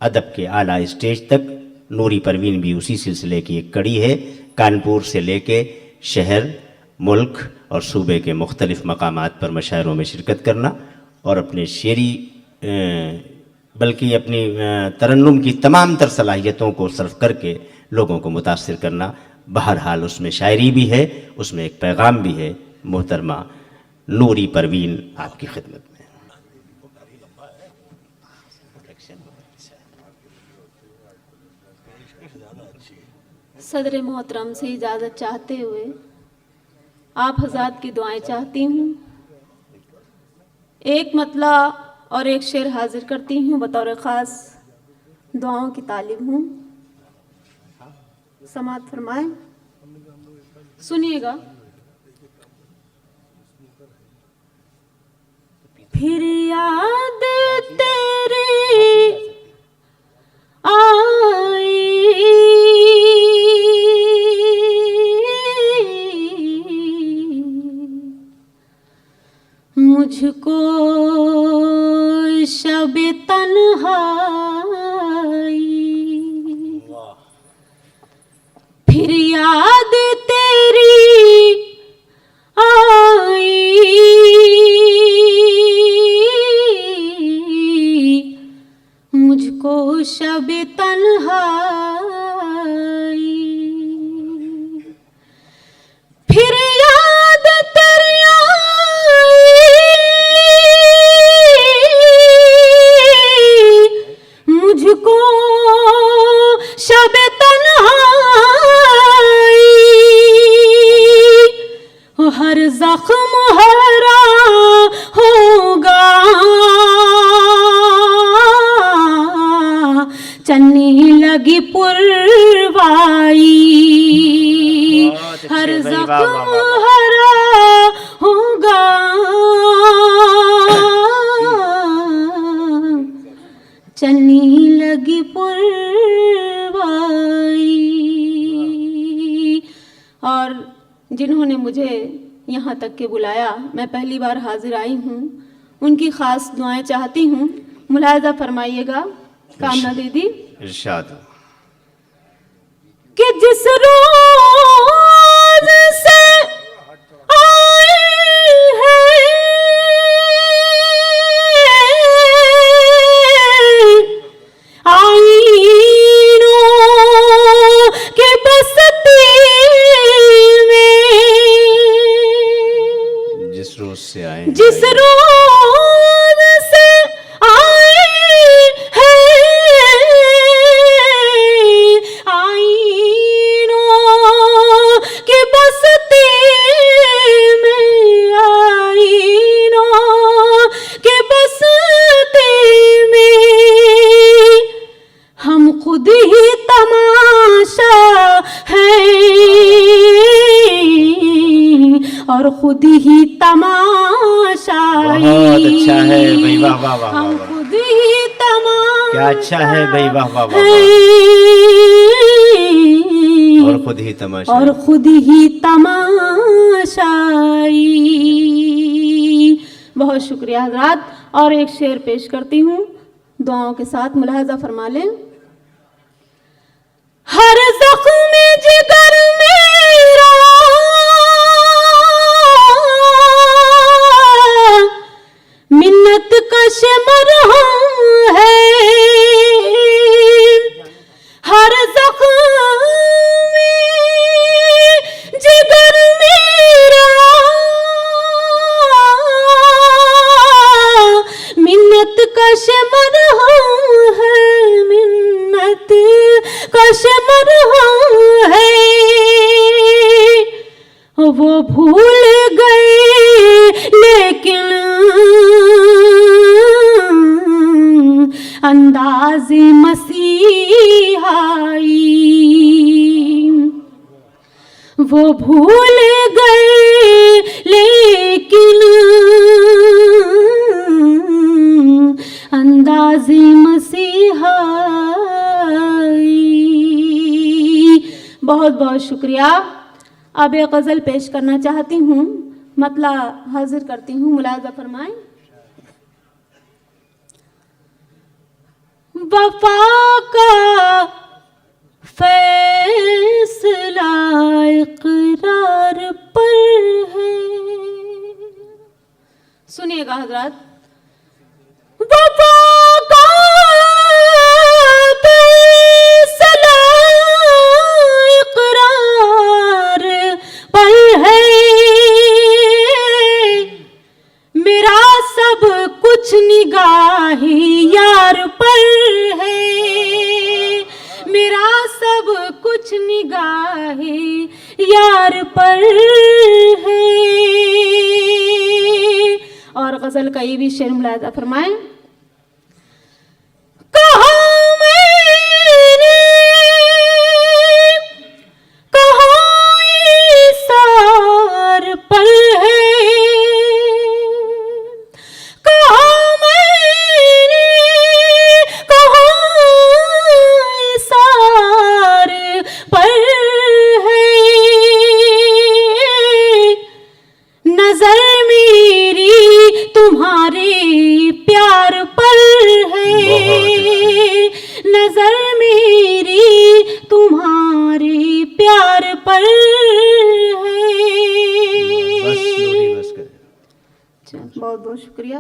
अदब के आला स्टेज तक। नूरी परवीन भी उसी सिलसिले की एक कड़ी है। कानपुर से लेके शहर, मुल्क और सूबे के मुख्तलिफ़ मकामात पर मशायरों में शिरकत करना और अपने शेरी बल्कि अपनी तरन्नुम की तमाम तर सलाहियतों को सर्फ करके लोगों को मुतासिर करना। बहरहाल उसमें शायरी भी है, उसमें एक पैगाम भी है। मोहतरमा नूरी परवीन आपकी खिदमत में। सदर मोहतरम से इजाज़त चाहते हुए आप हज़रात की दुआएं चाहती हूँ। एक मतला और एक शेर हाजिर करती हूँ, बतौर ख़ास दुआओं की तालिब हूँ। समाअत फरमाएं, सुनिएगा। फिर याद तेरी आई मुझको शब तन्हाई, फिर याद तेरी आई मुझको शब तन्हाई, फिर याद तेरी मुझको शब तन्हाई, हर जख्म हरा होगा चन्नी लगी पुरवाई, हर जख्म हरा होगा चन्नी लगी पुरवाई। और जिन्होंने मुझे यहाँ तक के बुलाया, मैं पहली बार हाजिर आई हूँ, उनकी ख़ास दुआएं चाहती हूँ। मुलाहिज़ा फरमाइएगा। कामना दीदी इरशाद कि जिस रोज से आई है आईनों की बस्ती में, जिस रोज से आए, जिस रोज से आई है आईनों की बस्ती में, आईनों की बस्ती में हम खुद ही तमाशा हैं और खुद ही तमाशाई। बहुत अच्छा है भाई, वाह वाह वाह हम वाह। खुद ही तमाशा, क्या अच्छा है भाई, वाह वाह वाह। और खुद ही तमाशा, और खुद ही तमाशाई। बहुत शुक्रिया हजरात। और एक शेर पेश करती हूँ दुआओं के साथ, मुलाहिज़ा फरमा लें। हर ज़ख्म जिगर मेरा मिन्नत कश मरहम है, हर ज़ख्म जिगर मेरा मिन्नत कश मरहम है, मिन्नत कश मरहम है। वो भूल गए लेकिन अंदाज़े मसीहाई, वो भूल गए लेकिन अंदाज़े मसीहाई। बहुत बहुत शुक्रिया। अब एक गज़ल पेश करना चाहती हूँ, मतला हाजिर करती हूँ, मुलाहिज़ा फरमाएं। वफा का फैसला इकरार पर है। सुनिएगा हजरत, वफा का फैसला इकरार पर है, मेरा सब कुछ निगाही यार पर है, मेरा सब कुछ निगाही यार पर है। और गजल का ये भी शेर मुलाहिजा फरमाएं। कहा मैंने, कहा इसार पर है, कहा मैंने, कहा इसार पर है, नजर मेरी तुम्हारे प्यार पर है, नजर मेरी तुम्हारे प्यार पर है। बस नूरी बस कर। बहुत बहुत शुक्रिया।